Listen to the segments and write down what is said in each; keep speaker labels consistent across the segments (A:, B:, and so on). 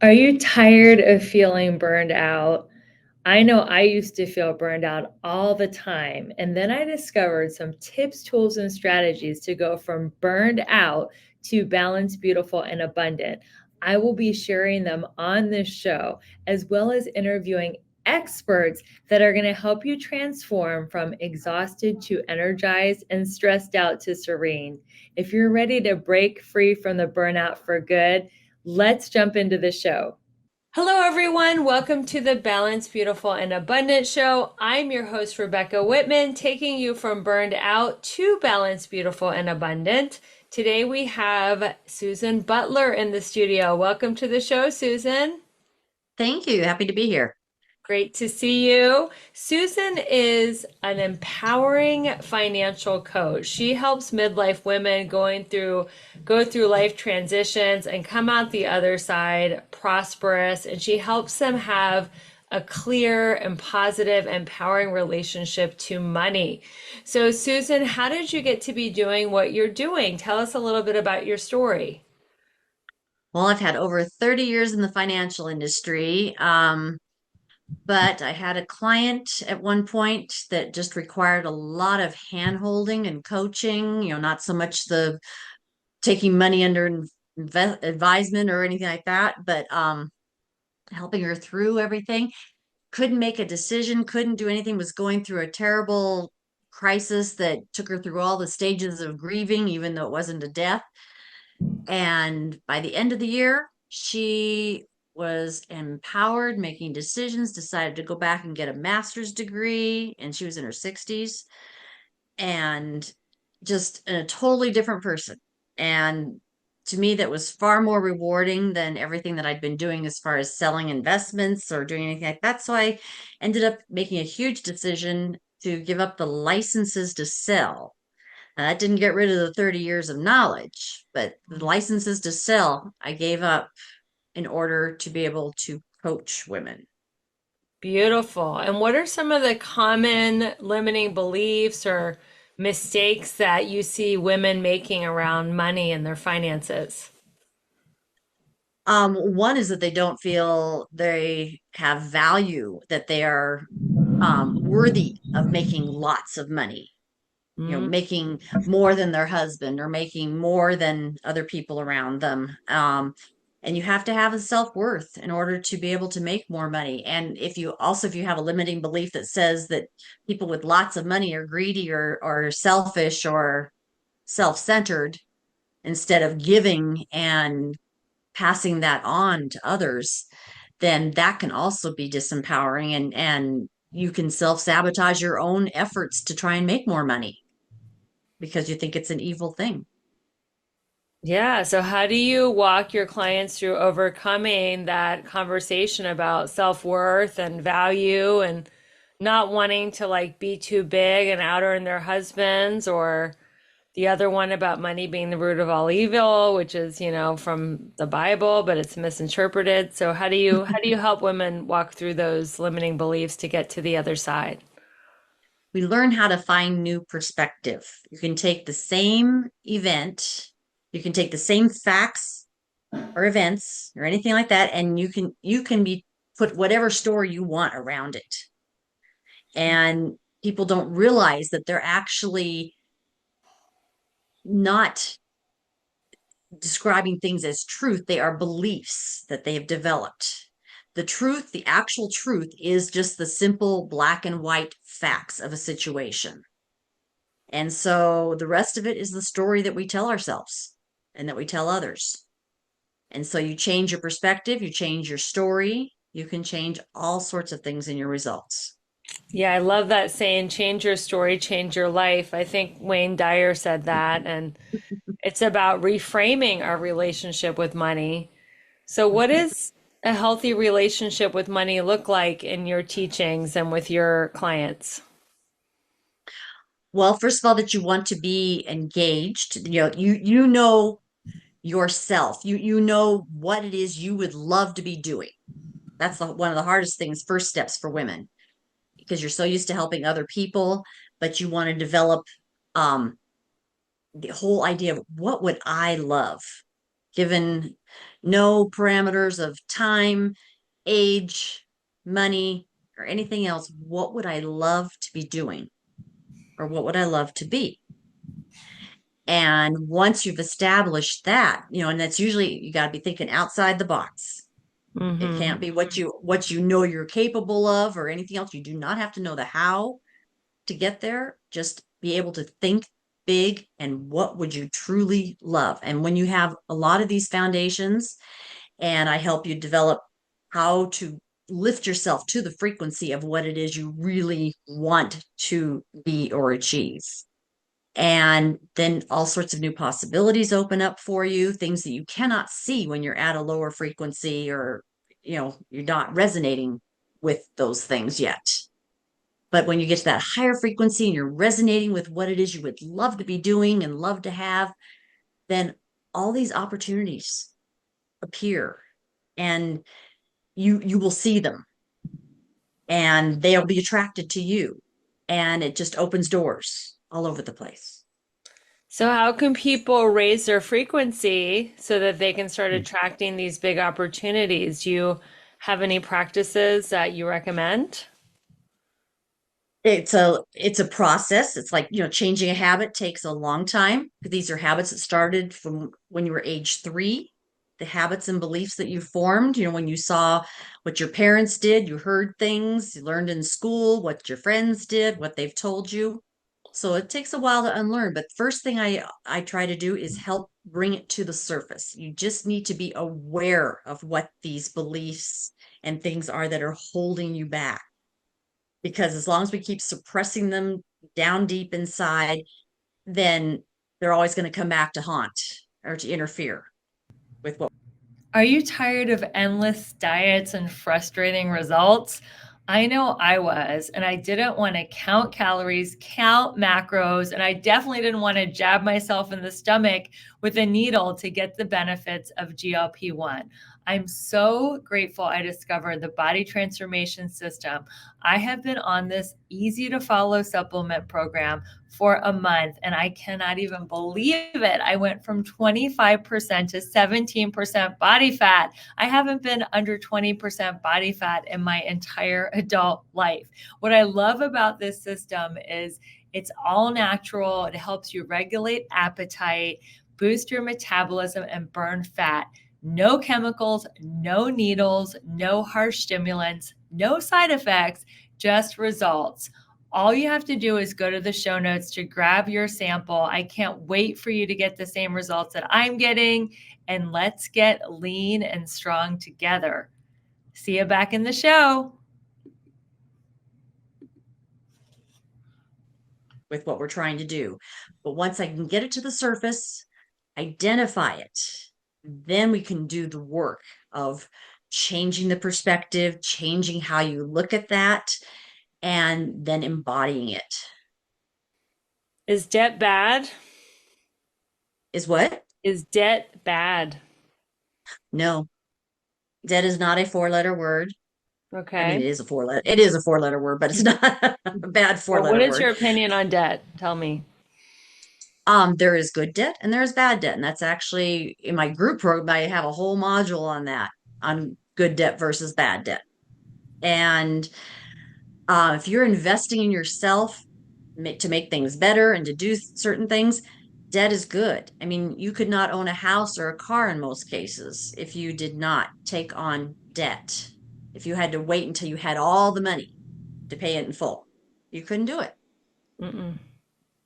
A: Are you tired of feeling burned out? I know I used to feel burned out all the time. And then I discovered some tips, tools, and strategies to go from burned out to balanced, beautiful, and abundant. I will be sharing them on this show, as well as interviewing experts that are going to help you transform from exhausted to energized and stressed out to serene. If you're ready to break free from the burnout for good, let's jump into the show. Hello, everyone. Welcome to the Balanced, Beautiful, and Abundant Show. I'm your host, Rebecca Whitman, taking you from burned out to balanced, beautiful, and abundant. Today we have Susan Butler in the studio. Welcome to the show, Susan.
B: Thank you. Happy to be here.
A: Great to see you. Susan is an empowering financial coach. She helps midlife women go through life transitions and come out the other side prosperous, and she helps them have a clear and positive, empowering relationship to money. So, Susan, how did you get to be doing what you're doing? Tell us a little bit about your story.
B: Well, I've had over 30 years in the financial industry, but I had a client at one point that just required a lot of hand-holding and coaching, not so much the taking money under advisement or anything like that, but helping her through everything. Couldn't make a decision, couldn't do anything, was going through a terrible crisis that took her through all the stages of grieving, even though it wasn't a death. And by the end of the year, she was empowered, making decisions, decided to go back and get a master's degree, and she was in her 60s and just a totally different person. And to me, that was far more rewarding than everything that I'd been doing as far as selling investments or doing anything like that. So I ended up making a huge decision to give up the licenses to sell. That didn't get rid of the 30 years of knowledge, but the licenses to sell, I gave up in order to be able to coach women.
A: Beautiful. And what are some of the common limiting beliefs or mistakes that you see women making around money and their finances?
B: One is that they don't feel they have value, that they are worthy of making lots of money,
A: Mm.
B: making more than their husband or making more than other people around them. And you have to have a self-worth in order to be able to make more money. And if you have a limiting belief that says that people with lots of money are greedy or selfish or self-centered instead of giving and passing that on to others, then that can also be disempowering, and you can self-sabotage your own efforts to try and make more money because you think it's an evil thing.
A: Yeah. So, how do you walk your clients through overcoming that conversation about self-worth and value and not wanting to like be too big and out earn their husbands, or the other one about money being the root of all evil, which is, from the Bible, but it's misinterpreted. So how do you help women walk through those limiting beliefs to get to the other side?
B: We learn how to find new perspective. You can take the same event, you can take the same facts or events or anything like that, and you can be put whatever story you want around it. And people don't realize that they're actually not describing things as truth. They are beliefs that they have developed. The truth, the actual truth, is just the simple black and white facts of a situation. And so the rest of it is the story that we tell ourselves and that we tell others. And so you change your perspective, you change your story, you can change all sorts of things in your results.
A: Yeah, I love that saying, change your story, change your life. I think Wayne Dyer said that, and it's about reframing our relationship with money. So, what does a healthy relationship with money look like in your teachings and with your clients?
B: Well, first of all, that you want to be engaged. You know yourself. You know what it is you would love to be doing. That's one of the hardest things, first steps for women, because you're so used to helping other people, but you want to develop um, the whole idea of what would I love, given No parameters of time, age, money, or anything else. What would I love to be doing? Or what would I love to be? And once you've established that, and that's usually you got to be thinking outside the box. It
A: Mm-hmm.
B: can't be what you know you're capable of or anything else. You do not have to know the how to get there. Just be able to think big and what would you truly love. And when you have a lot of these foundations and I help you develop how to lift yourself to the frequency of what it is you really want to be or achieve. And then all sorts of new possibilities open up for you, things that you cannot see when you're at a lower frequency or, you're not resonating with those things yet. But when you get to that higher frequency and you're resonating with what it is you would love to be doing and love to have, then all these opportunities appear and you will see them and they'll be attracted to you. And it just opens doors all over the place.
A: So, how can people raise their frequency so that they can start attracting these big opportunities? Do you have any practices that you recommend?
B: It's a process. It's like, changing a habit takes a long time. These are habits that started from when you were age 3, the habits and beliefs that you formed, when you saw what your parents did, you heard things, you learned in school, what your friends did, what they've told you. So it takes a while to unlearn, but first thing I try to do is help bring it to the surface. You just need to be aware of what these beliefs and things are that are holding you back, because as long as we keep suppressing them down deep inside, then they're always going to come back to haunt or to interfere with what.
A: Are you tired of endless diets and frustrating results? I know I was, and I didn't want to count calories, count macros, and I definitely didn't want to jab myself in the stomach with a needle to get the benefits of GLP-1. I'm so grateful I discovered the body transformation system. I have been on this easy to follow supplement program for a month, and I cannot even believe it. I went from 25% to 17% body fat. I haven't been under 20% body fat in my entire adult life. What I love about this system is it's all natural. It helps you regulate appetite, boost your metabolism, and burn fat. No chemicals, no needles, no harsh stimulants, no side effects, just results. All you have to do is go to the show notes to grab your sample. I can't wait for you to get the same results that I'm getting, and let's get lean and strong together. See you back in the show.
B: With what we're trying to do. But once I can get it to the surface, identify it, then we can do the work of changing the perspective, changing how you look at that, and then embodying it.
A: Is debt bad?
B: Is what?
A: Is debt bad?
B: No, debt is not a 4-letter word. I mean,
A: Okay.
B: it is a 4-letter word, but it's not a bad
A: Well, what
B: 4-letter
A: is
B: word.
A: your opinion on debt? Tell me.
B: There is good debt and there is bad debt. And that's actually in my group program, I have a whole module on that, on good debt versus bad debt. And if you're investing in yourself to make things better and to do certain things, debt is good. I mean, you could not own a house or a car in most cases if you did not take on debt. If you had to wait until you had all the money to pay it in full, you couldn't do it.
A: Mm-mm.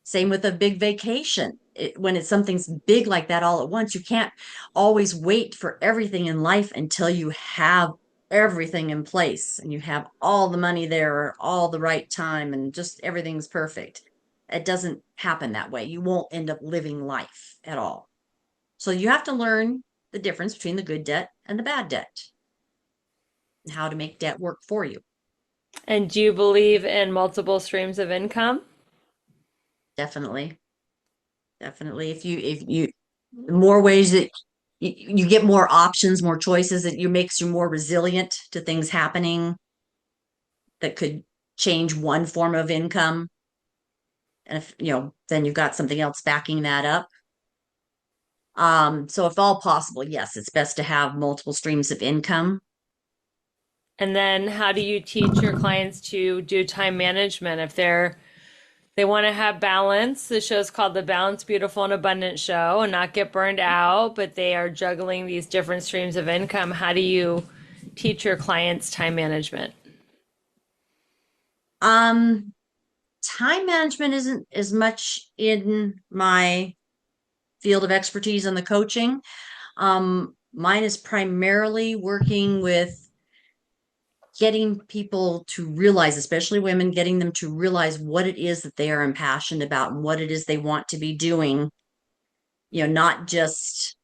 B: Same with a big vacation. When it's something's big like that all at once, you can't always wait for everything in life until you have everything in place and you have all the money there or all the right time and just everything's perfect. It doesn't happen that way. You won't end up living life at all. So you have to learn the difference between the good debt and the bad debt and how to make debt work for you.
A: And do you believe in multiple streams of income?
B: Definitely. Definitely. If you more ways that you get more options, more choices, that you makes you more resilient to things happening that could change one form of income. And if, then you've got something else backing that up. So if all possible, yes, it's best to have multiple streams of income.
A: And then how do you teach your clients to do time management if they want to have balance? The show's called The Balance, Beautiful, and Abundant Show, and not get burned out, but they are juggling these different streams of income. How do you teach your clients time management?
B: Um, Time management isn't as much in my field of expertise on the coaching. Mine is primarily working with getting people to realize, especially women, getting them to realize what it is that they are impassioned about and what it is they want to be doing, not just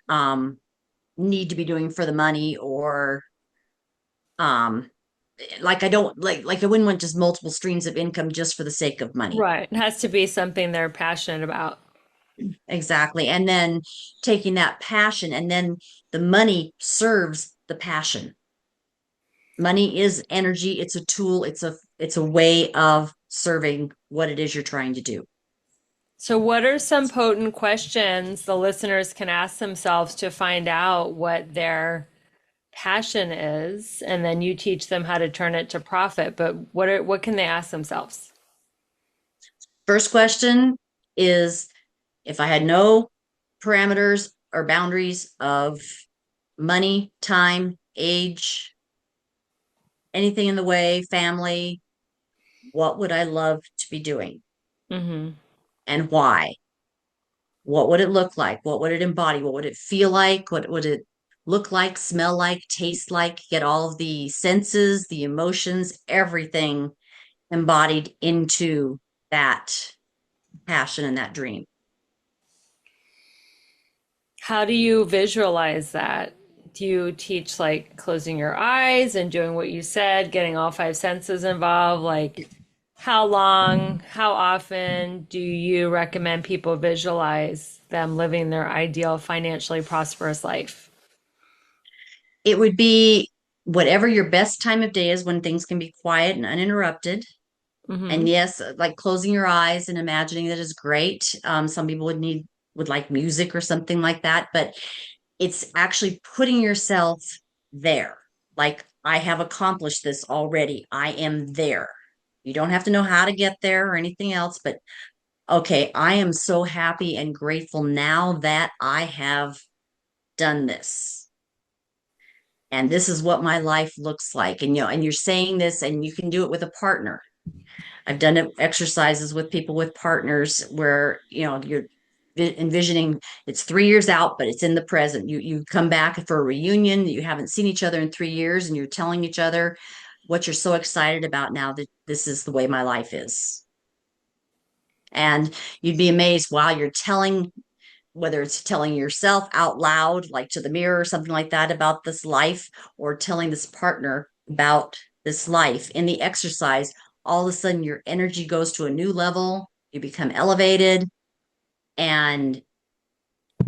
B: um, need to be doing for the money or um, like I don't like I wouldn't want just multiple streams of income just for the sake of money.
A: Right. It has to be something they're passionate about.
B: Exactly. And then taking that passion and then the money serves the passion. Money is energy, it's a tool, it's a way of serving what it is you're trying to do.
A: So, what are some potent questions the listeners can ask themselves to find out what their passion is? And then you teach them how to turn it to profit. But what can they ask themselves?
B: First question is if I had no parameters or boundaries of money, time, age, anything in the way, family, what would I love to be doing
A: Mm-hmm.
B: and why? What would it look like? What would it embody? What would it feel like? What would it look like, smell like, taste like? Get all of the senses, the emotions, everything embodied into that passion and that dream.
A: How do you visualize that? Do you teach like closing your eyes and doing what you said, getting all five senses involved? Like, how long, how often do you recommend people visualize them living their ideal financially prosperous life?
B: It would be whatever your best time of day is when things can be quiet and uninterrupted.
A: Mm-hmm.
B: And yes, like closing your eyes and imagining that is great. Some people would like music or something like that, but it's actually putting yourself there. Like, I have accomplished this already. I am there. You don't have to know how to get there or anything else, but okay, I am so happy and grateful now that I have done this. And this is what my life looks like. And and you're saying this and you can do it with a partner. I've done exercises with people with partners where, you're envisioning it's 3 years out, but it's in the present. You come back for a reunion, you haven't seen each other in 3 years, and you're telling each other what you're so excited about now that this is the way my life is. And you'd be amazed while you're telling, whether it's telling yourself out loud, like to the mirror or something like that about this life, or telling this partner about this life in the exercise, all of a sudden your energy goes to a new level. You become elevated and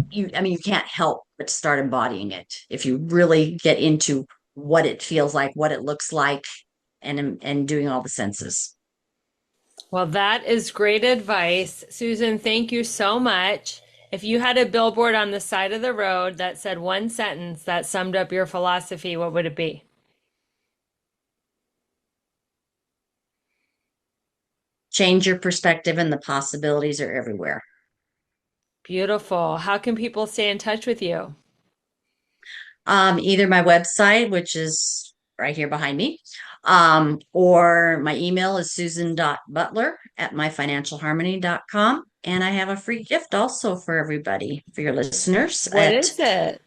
B: you can't help but start embodying it if you really get into what it feels like, what it looks like, and doing all the senses.
A: Well, that is great advice. Susan, thank you so much. If you had a billboard on the side of the road that said one sentence that summed up your philosophy, what would it be?
B: Change your perspective, and the possibilities are everywhere.
A: Beautiful. How can people stay in touch with you?
B: Either my website, which is right here behind me, or my email is susan.butler@myfinancialharmony.com. And I have a free gift also for everybody, for your listeners,
A: What
B: at
A: is it?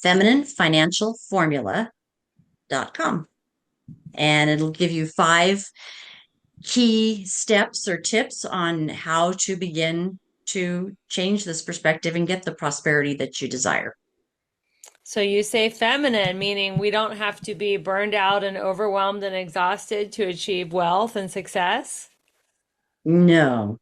B: femininefinancialformula.com. And it'll give you 5 key steps or tips on how to begin to change this perspective and get the prosperity that you desire.
A: So you say feminine, meaning we don't have to be burned out and overwhelmed and exhausted to achieve wealth and success?
B: No,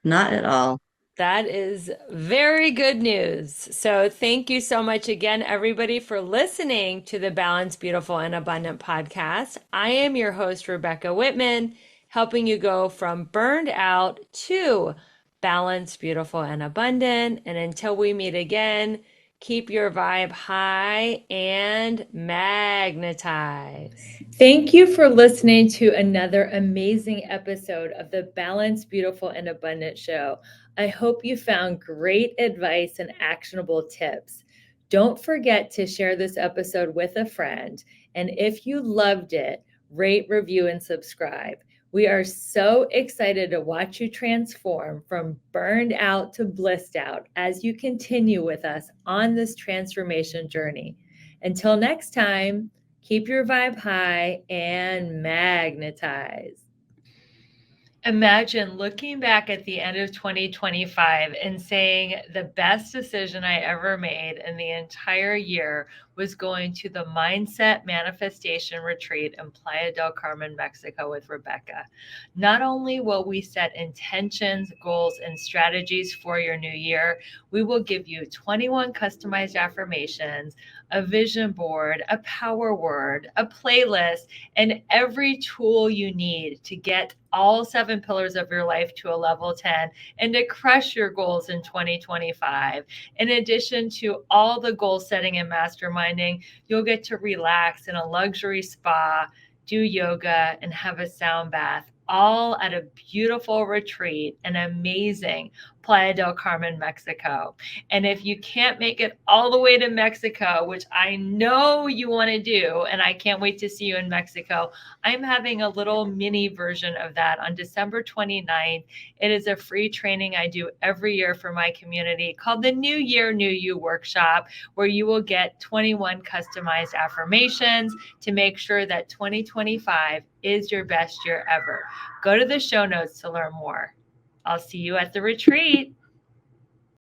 B: not at all.
A: That is very good news. So, thank you so much again, everybody, for listening to the Balanced, Beautiful, and Abundant podcast. I am your host, Rebecca Whitman, helping you go from burned out to balanced, beautiful, and abundant. And until we meet again, keep your vibe high and magnetize. Thank you for listening to another amazing episode of the Balanced, Beautiful, and Abundant Show. I hope you found great advice and actionable tips. Don't forget to share this episode with a friend. And if you loved it, rate, review, and subscribe. We are so excited to watch you transform from burned out to blissed out as you continue with us on this transformation journey. Until next time, keep your vibe high and magnetize. Imagine looking back at the end of 2025 and saying the best decision I ever made in the entire year was going to the Mindset Manifestation Retreat in Playa del Carmen, Mexico with Rebecca. Not only will we set intentions, goals, and strategies for your new year, we will give you 21 customized affirmations, a vision board, a power word, a playlist, and every tool you need to get all 7 pillars of your life to a level 10 and to crush your goals in 2025. In addition to all the goal setting and masterminding, you'll get to relax in a luxury spa, do yoga, and have a sound bath, all at a beautiful retreat, an amazing Playa del Carmen, Mexico. And if you can't make it all the way to Mexico, which I know you want to do, and I can't wait to see you in Mexico, I'm having a little mini version of that on December 29th. It is a free training I do every year for my community called the New Year, New You Workshop, where you will get 21 customized affirmations to make sure that 2025 is your best year ever. Go to the show notes to learn more. I'll see you at the retreat.